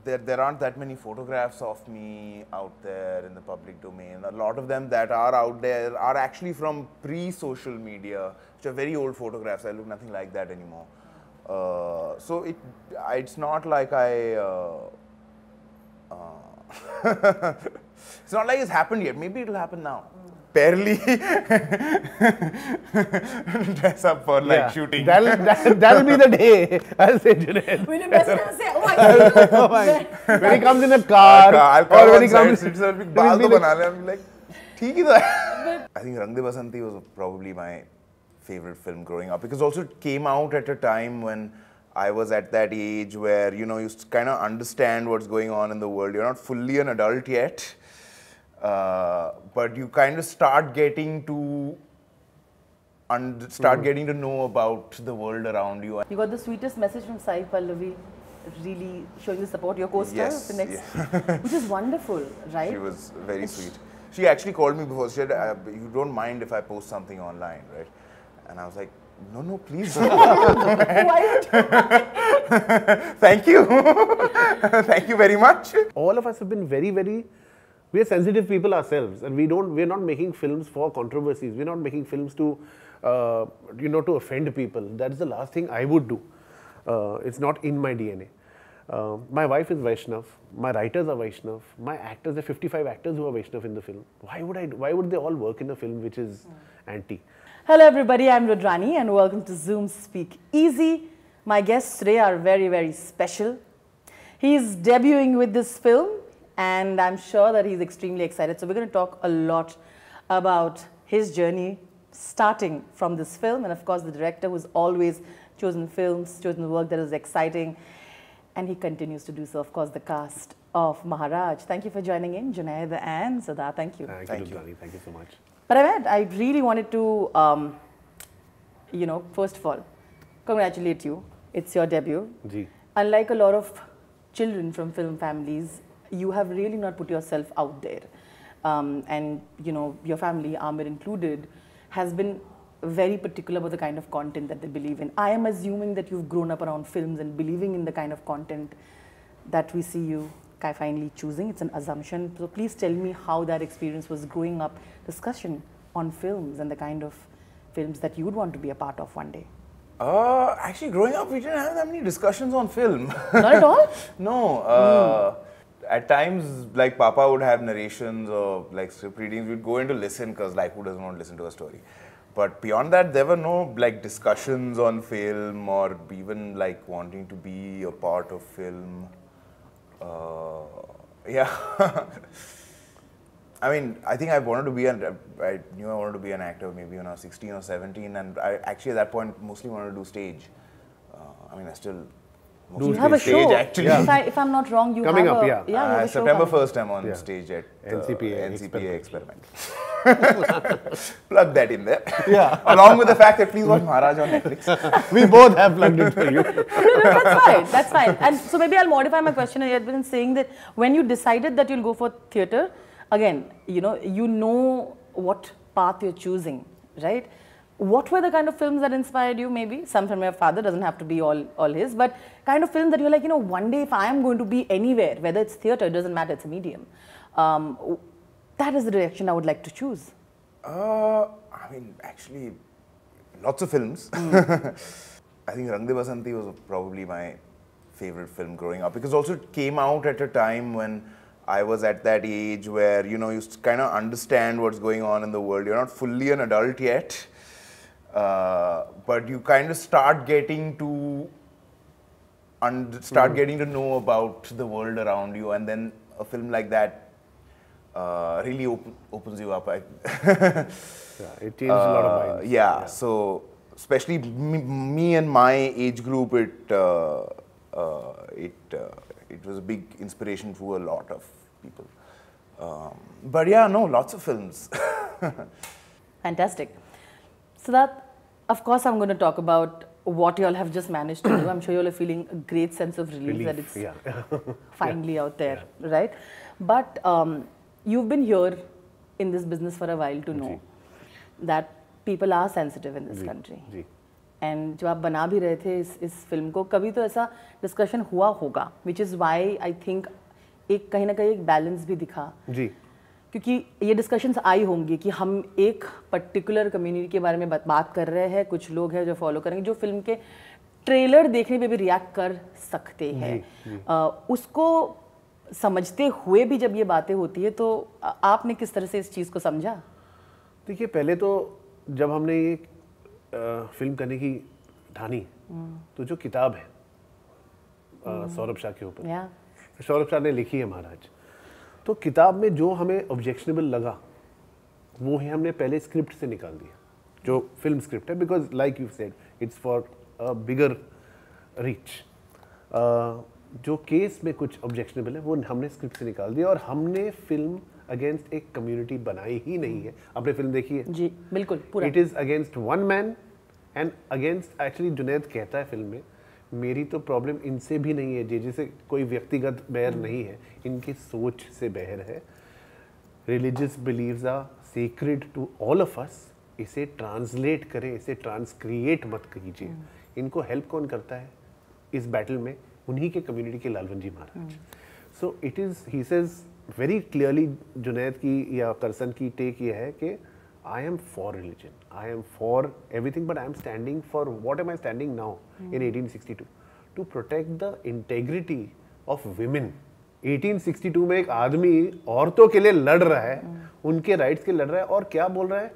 there aren't that many photographs of me out there in the public domain. A lot of them that are out there are actually from pre-social media, which are very old photographs. I look nothing like that anymore. So it's not like it's not like it's happened yet. Maybe it'll happen now. Barely dress up for like shooting. That'll be the day. I'll say Junaid. When you message and say, oh my God. When he comes in a car, I'll or when he comes, comes, I'll be like, "Theek hi tha." I think Rang De Basanti was probably my favorite film growing up, because also it came out at a time when I was at that age where, you know, you kind of understand what's going on in the world. You're not fully an adult yet. But you kind of start getting to getting to know about the world around you. You got the sweetest message from Sai Pallavi, really showing the support, your co-star, Yes, the next, which is wonderful, right? She was very sweet. She actually called me before. She said, "You don't mind if I post something online, right?" And I was like, "No, please." Why? Thank you. Thank you very much. all of us have been we are sensitive people ourselves, and we're not making films for controversies. We're not making films to, to offend people. That is the last thing I would do. It's not in my DNA. My wife is Vaishnav. My writers are Vaishnav. My actors, there are 55 actors who are Vaishnav in the film. Why would they all work in a film which is anti? Hello everybody, I'm Rudrani and welcome to Zoom Speak Easy. My guests today are very, very special. He's debuting with this film and I'm sure that he's extremely excited. So we're going to talk a lot about his journey starting from this film, and of course the director who's always chosen films, chosen work that is exciting, and he continues to do so. Of course, the cast of Maharaj. Thank you for joining in, Junaid and Siddharth. Thank you. Thank you, Rudrani. Thank you so much. But I really wanted to, first of all, congratulate you. It's your debut. Ji. Unlike a lot of children from film families, you have really not put yourself out there. And, your family, Aamir included, has been very particular about the kind of content that they believe in. I am assuming that you've grown up around films and believing in the kind of content that we see you finally choosing. It's an assumption. So please tell me how that experience was growing up, discussion on films and the kind of films that you would want to be a part of one day. Actually, growing up, we didn't have that many discussions on film. Not at all? No. At times, like, Papa would have narrations or like script readings. We'd go in to listen because, like, who doesn't want to listen to a story? But beyond that, there were no like discussions on film or even like wanting to be a part of film. Yeah. I mean, I think I wanted to be I knew I wanted to be an actor maybe when I was 16 or 17, and I actually at that point mostly wanted to do stage. I mean, I still you have a stage show. actually. Yeah. If I'm not wrong, you Coming have up, a, yeah. you have a show September coming. 1st, I'm on stage at NCPA Experiment. Plug that in there. Yeah. Along with the fact that please watch Maharaj on Netflix. We both have plugged it for you. No, that's fine. That's fine. And so maybe I'll modify my question a little bit in saying that when you decided that you'll go for theatre, again, you know what path you're choosing, right? What were the kind of films that inspired you? Maybe some from your father, doesn't have to be all his, but kind of films that you're like, one day if I am going to be anywhere, whether it's theatre, it doesn't matter, it's a medium. That is the direction I would like to choose. I mean, actually, lots of films. I think Rang De Basanti was probably my favorite film growing up, because also it came out at a time when I was at that age where, you kind of understand what's going on in the world. You're not fully an adult yet, but you kind of start getting to getting to know about the world around you, and then a film like that really opens you up. Yeah, it changed a lot of minds. Yeah, so especially me and my age group, it was a big inspiration for a lot of people. But yeah, no, lots of films. Fantastic. So that, of course, I'm going to talk about what you all have just managed to do. I'm sure you all are feeling a great sense of relief that it's finally out there, right? But you've been here in this business for a while to know that people are sensitive in this country. And जब आप बना भी रहे थे इस film को, कभी तो ऐसा डिस्कशन हुआ होगा, which is why I think एक कहीं ना कहीं एक बैलेंस भी दिखा जी, क्योंकि ये डिस्कशंस आई होंगी कि हम एक पर्टिकुलर कम्युनिटी के बारे में बात कर रहे हैं, कुछ लोग हैं जो फॉलो करेंगे, जो फिल्म के ट्रेलर देखने पे भी रिएक्ट कर सकते हैं। उसको समझते हुए भी जब ये बातें होती है तो आपने किस तरह से इस चीज़ को समझा? देखिए, पहले तो जब हमने ये फिल्म करने की ठानी, तो जो किताब है सौरभ शाह के ऊपर, सौरभ शाह ने लिखी है महाराज, तो किताब में जो हमें ऑब्जेक्शनेबल लगा वो ही हमने पहले स्क्रिप्ट से निकाल दिया, जो फिल्म स्क्रिप्ट है, because like you said it's for a bigger reach. जो केस में कुछ ऑब्जेक्शनेबल है वो हमने स्क्रिप्ट से निकाल दिया, और हमने फिल्म अगेंस्ट एक कम्युनिटी बनाई ही नहीं है। आपने फिल्म देखी है? जी बिल्कुल, पूरा। It is against one man and against, actually Junaid कहता है फिल्म में, मेरी तो प्रॉब्लम इनसे भी नहीं है जिसे कोई व्यक्तिगत बैर नहीं है, इनकी सोच से बैर है। Religious beliefs are secret to all of us, इसे ट्रांसलेट करें, इसे ट्रांसक्रिएट मत कीजिए। इनको हेल्प कौन करता है इस बैटल में? उन्हीं के कम्युनिटी के Lalwan ji Maharaj. So it is, he says very clearly, Junaid की या करसन की टेक ये है कि I am for religion, I am for everything, but I am standing for, what am I standing now in 1862? To protect the integrity of women. 1862 में एक आदमी औरतों के लिए लड़ रहा है, उनके राइट्स के लड़ रहा है, और क्या बोल रहा है?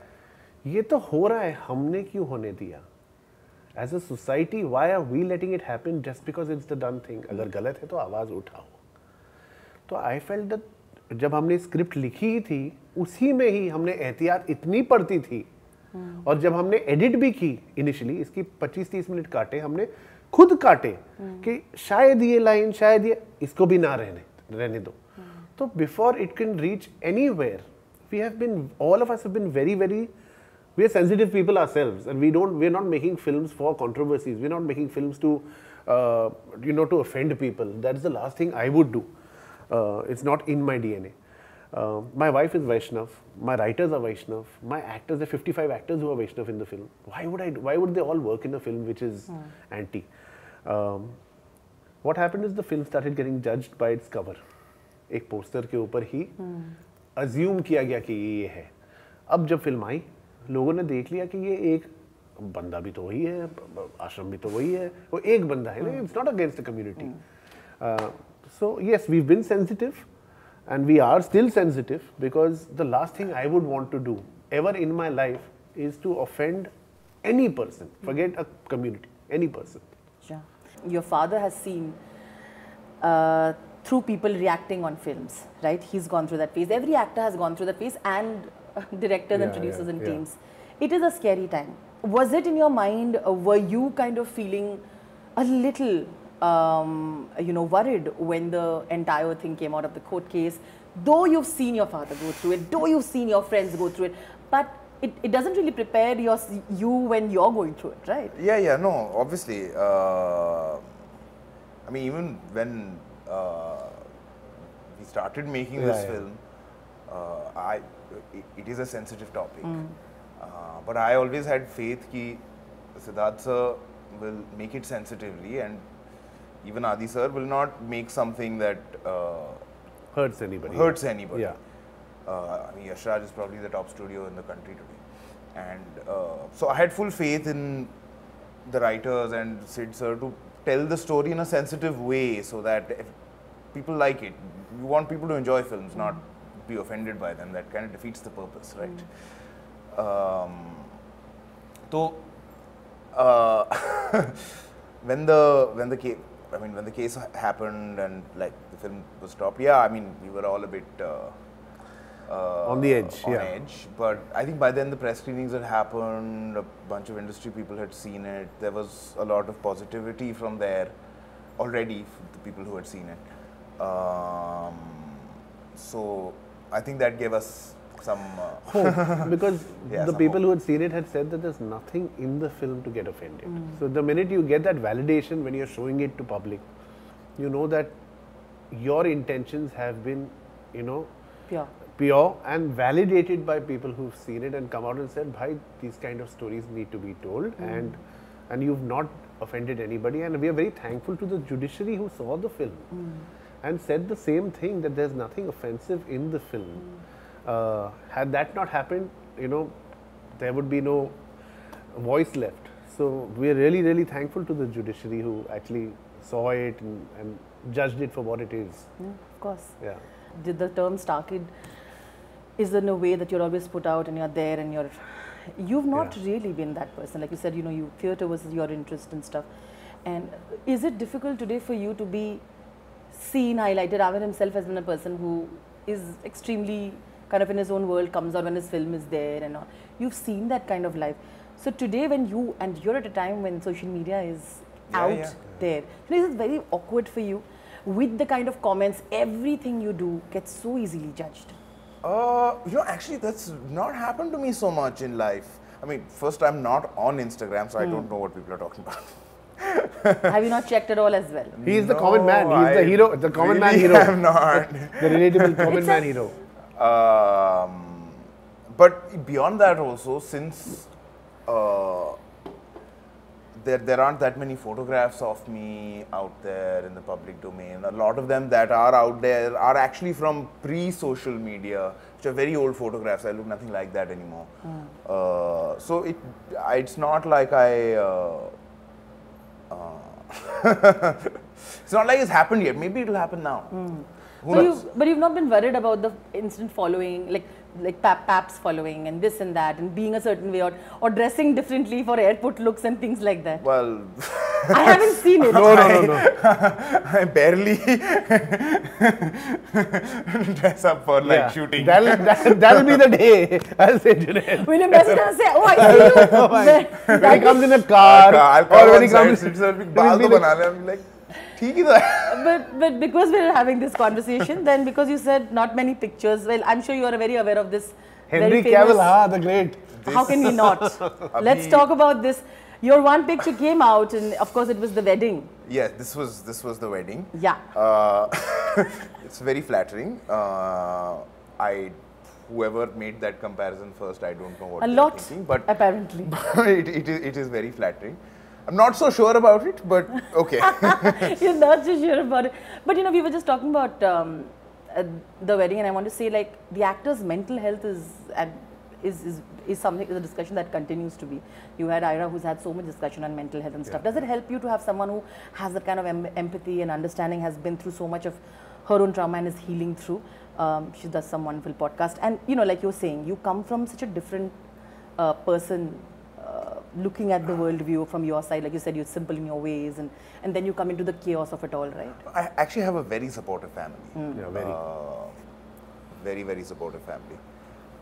ये तो हो रहा है, हमने क्यों होने दिया? As a society, why are we letting it happen just because it's the done thing? अगर गलत है तो आवाज़ उठाओ। तो I felt that जब हमने स्क्रिप्ट लिखी थी उसी में ही हमने एहतियात इतनी पड़ती थी, और जब हमने एडिट भी की इनिशियली, इसकी 25-30 मिनट काटे, हमने खुद काटे कि शायद ये लाइन, शायद ये, इसको भी ना रहने दो। तो before it can reach anywhere, we have been, all of us have been very very, we are sensitive people ourselves, and we are not making films for controversies, we are not making films to to offend people. That is the last thing I would do. It's not in my DNA. My wife is Vaishnav, my writers are Vaishnav, my actors, there are 55 actors who are Vaishnav in the film. Why would they all work in a film which is anti? What happened is the film started getting judged by its cover. एक poster के ऊपर ही assume किया गया कि ये है। अब जब फिल्म आई, लोगों ने देख लिया कि ये एक बंदा भी तो वही है, आश्रम भी तो वही है, वो एक बंदा है ना, it's not against the community. So yes, we've been sensitive, and we are still sensitive, because the last thing I would want to do ever in my life is to offend any person. Forget a community, any person. Yeah. Your father has seen through people reacting on films, right? He's gone through that phase. Every actor has gone through that phase, and directors and producers and teams. It is a scary time. Was it in your mind? Were you kind of feeling a little worried when the entire thing came out of the court case? Though you've seen your father go through it, though you've seen your friends go through it, but it doesn't really prepare you when you're going through it, right? Yeah, no, obviously. I mean, even when we started making this film, it is a sensitive topic. But I always had faith that Siddharth sir will make it sensitively, and even Adi sir will not make something that hurts anybody. Yeah. I mean, Yash Raj is probably the top studio in the country today, and so I had full faith in the writers and Sid sir to tell the story in a sensitive way, so that if people like it. You want people to enjoy films, not be offended by them. That kind of defeats the purpose, right? So when the case happened and like the film was stopped, yeah, I mean we were all a bit on the edge. But I think by then the press screenings had happened. A bunch of industry people had seen it. There was a lot of positivity from there already. The people who had seen it. So I think that gave us some hope, because yeah, the people hope. who had seen it had said that there's nothing in the film to get offended. So the minute you get that validation when you're showing it to public, you know that your intentions have been, pure and validated by people who've seen it and come out and said, "Bhai, these kind of stories need to be told." And and you've not offended anybody. And we are very thankful to the judiciary who saw the film and said the same thing, that there's nothing offensive in the film. Had that not happened, there would be no voice left. So we are really, really thankful to the judiciary who actually saw it and judged it for what it is. Yeah, of course. Yeah. Did the term star kid is in a way that you're always put out and you're there and you've not really been that person. Like you said, theatre was your interest and stuff. And is it difficult today for you to be seen, highlighted? Aamir himself has been a person who is extremely kind of in his own world, comes out when his film is there and all. You've seen that kind of life. So today when you're at a time when social media is out there, is it very awkward for you with the kind of comments, everything you do gets so easily judged? Actually that's not happened to me so much in life. I mean, first I'm not on Instagram, so I don't know what people are talking about. Have you not checked at all as well? He is the common man. He is the hero, the common man hero. I am not. The relatable common man hero. But beyond that also, since there aren't that many photographs of me out there in the public domain. A lot of them that are out there are actually from pre-social media, which are very old photographs. I look nothing like that anymore. So it's not like it's not like it's happened yet. Maybe it'll happen now. But you've not been worried about the instant following, like paps following and this and that and being a certain way or dressing differently for airport looks and things like that? Well, I haven't seen it. No. I barely dress up for shooting. That'll be the day. I'll say Junaid. When you message and say, oh, I see you. When he comes in a car, I'll or when he comes, I'm like, but because we're having this conversation, then because you said not many pictures, well, I'm sure you are very aware of this. Henry Cavill, the great. How can we not? Let's talk about this. Your one picture came out, and of course, it was the wedding. Yes, this was the wedding. Yeah. It's very flattering. Whoever made that comparison first, I don't know what they're thinking, but apparently, it is very flattering. I'm not so sure about it, but okay. You're not so sure about it. But we were just talking about the wedding, and I want to say, like, the actor's mental health is a discussion that continues to be. You had Ira, who's had so much discussion on mental health and stuff. Does it help you to have someone who has that kind of empathy and understanding, has been through so much of her own trauma and is healing through? She does some wonderful podcast, and like you're saying, you come from such a different person. Looking at the world view from your side, like you said, you're simple in your ways, and then you come into the chaos of it all, right? I actually have a very supportive family. Yeah, very, very supportive family.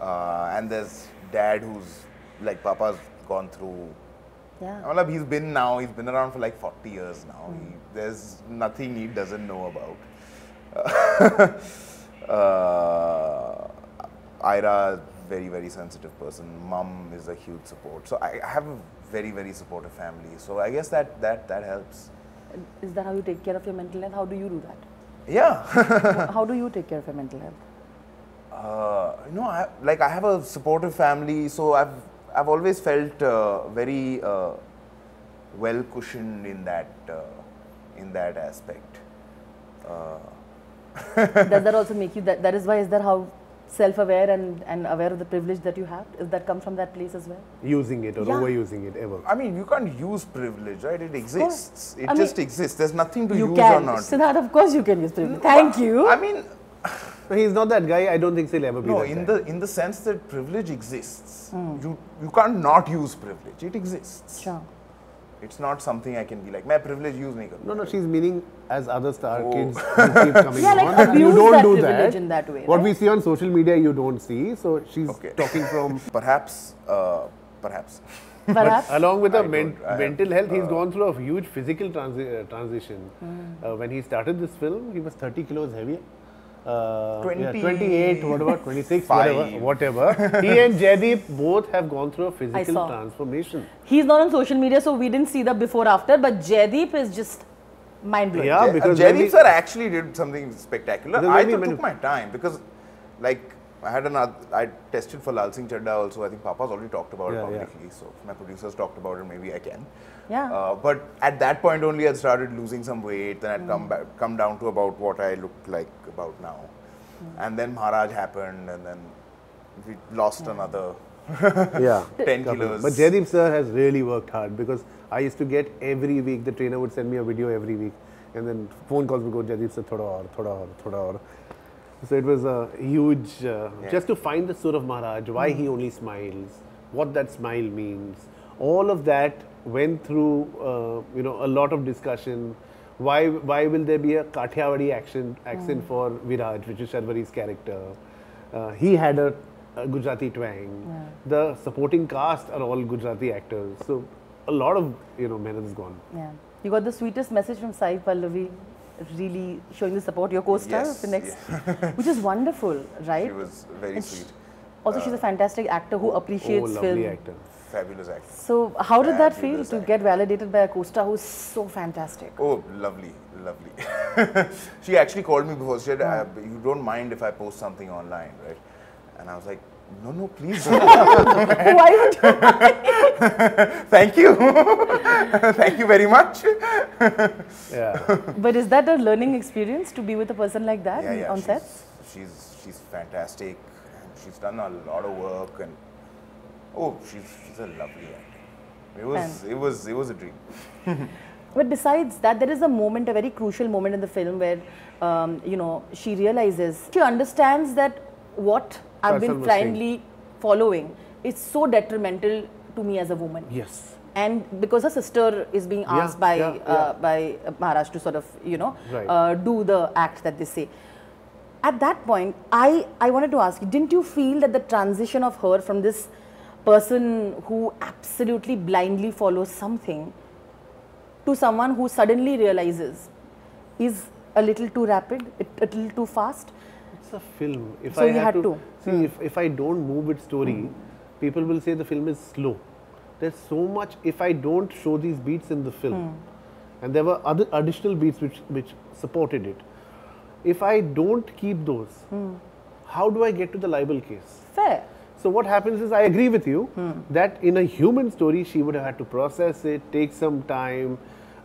And there's dad who's like, Papa's gone through. Yeah. He's been around for like 40 years now. There's nothing he doesn't know about. Ira, very, very sensitive person. Mom is a huge support. So I have a very, very supportive family. So I guess that helps. Is that how you take care of your mental health? How do you do that? Yeah. How do you take care of your mental health? I have a supportive family, so I've always felt very well cushioned in that aspect. Does that also make you that is why, is that how self-aware and aware of the privilege that you have? Does that come from that place as well? Using it or overusing it ever. I mean, you can't use privilege, right? It exists. It just exists. There's nothing to use can. or not. Siddharth, of course you can use privilege. Thank you. I mean, he's not that guy. I don't think he'll ever be that guy. In the sense that privilege exists. You can't not use privilege. It exists. Sure. It's not something I can be like, my privilege use nahi karna. No, she's meaning as other star kids who keep coming on. Like You don't that do privilege that. in that way. What right? we see on social media, you don't see. So she's talking from. Perhaps. Perhaps. Along with mental health, he's gone through a huge physical transition. When he started this film, he was 30 kilos heavier. 28, what about 26, whatever. He and Jaideep both have gone through a physical transformation. He's not on social media, so we didn't see the before after, but Jaideep is just mind-blowing. Yeah, because Jaideep sir actually did something spectacular. I took my time because, like, I tested for Laal Singh Chaddha also. I think Papa's already talked about it publicly. So if my producers talked about it, maybe I can. Yeah. But at that point only, I'd started losing some weight. Then I'd come down to about what I looked like about now. And then Maharaj happened, and then we lost another 10 kilos. But Jaideep sir has really worked hard, because I used to get every week, the trainer would send me a video every week, and then phone calls would go, Jaideep sir, thoda aur. So it was a huge, just to find the Sur of Maharaj, why he only smiles, what that smile means. All of that went through, a lot of discussion. Why will there be a Kathiawadi accent for Viraj, which is Sharwari's character? He had a Gujarati twang. The supporting cast are all Gujarati actors. So a lot of mehnat is gone. Yeah. You got the sweetest message from Sai Pallavi, really showing the support, your co-star of the next, which is wonderful, right? She was very sweet. Also, she's a fantastic actor who appreciates lovely film. actor. Fabulous actor. So, how did that feel to get validated by a co-star who's so fantastic? Oh, lovely, lovely. She actually called me before. She said, "You don't mind if I post something online, right?" And I was like, "No, please don't." Why would you? Thank you. Thank you very much. But is that a learning experience to be with a person like that on set? She's fantastic. She's done a lot of work, and she's a lovely actor. It was a dream. But besides that, there is a moment, a very crucial moment in the film where, she realizes, she understands that what I've been blindly following is so detrimental to me as a woman. Yes. And because her sister is being asked by Maharaj to sort of, do the act that they say. At that point, I wanted to ask you, didn't you feel that the transition of her from this person who absolutely blindly follows something to someone who suddenly realizes is a little too rapid, a little too fast? It's a film. So you had to. See, if I don't move with story, people will say the film is slow. There's so much, if I don't show these beats in the film, and there were other additional beats which supported it. If I don't keep those, how do I get to the libel case? Fair. So what happens is, I agree with you that in a human story, she would have had to process it, take some time,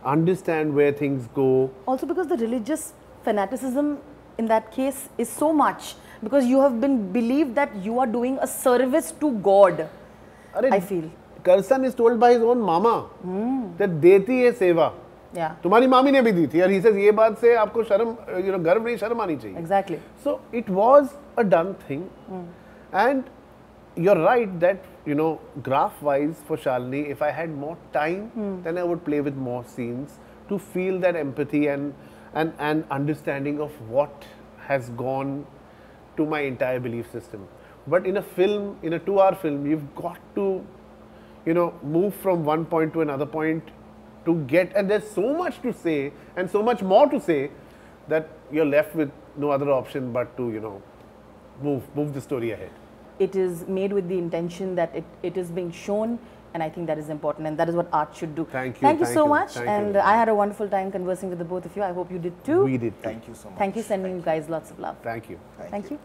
understand where things go. Also because the religious fanaticism in that case is so much, because you have been believed that you are doing a service to God, I feel. Karsan is told by his own mama that deti hai seva. Yeah. तुम्हारी मामी ने भी दी थी, और he says ये बात से आपको शर्म, गर्व नहीं, शर्म आनी चाहिए. Exactly. So it was a done thing, and you're right that graph-wise for Shalini, if I had more time, then I would play with more scenes to feel that empathy and understanding of what has gone to my entire belief system. But in a film, in a 2-hour film, you've got to, move from one point to another point to get, and there's so much to say and so much more to say that you're left with no other option but to, move the story ahead. It is made with the intention that it is being shown, and I think that is important, and that is what art should do. Thank you. Thank you so much, and I had a wonderful time conversing with the both of you. I hope you did too. We did too. Thank you so much. Thank you, sending you guys lots of love. Thank you. Thank you.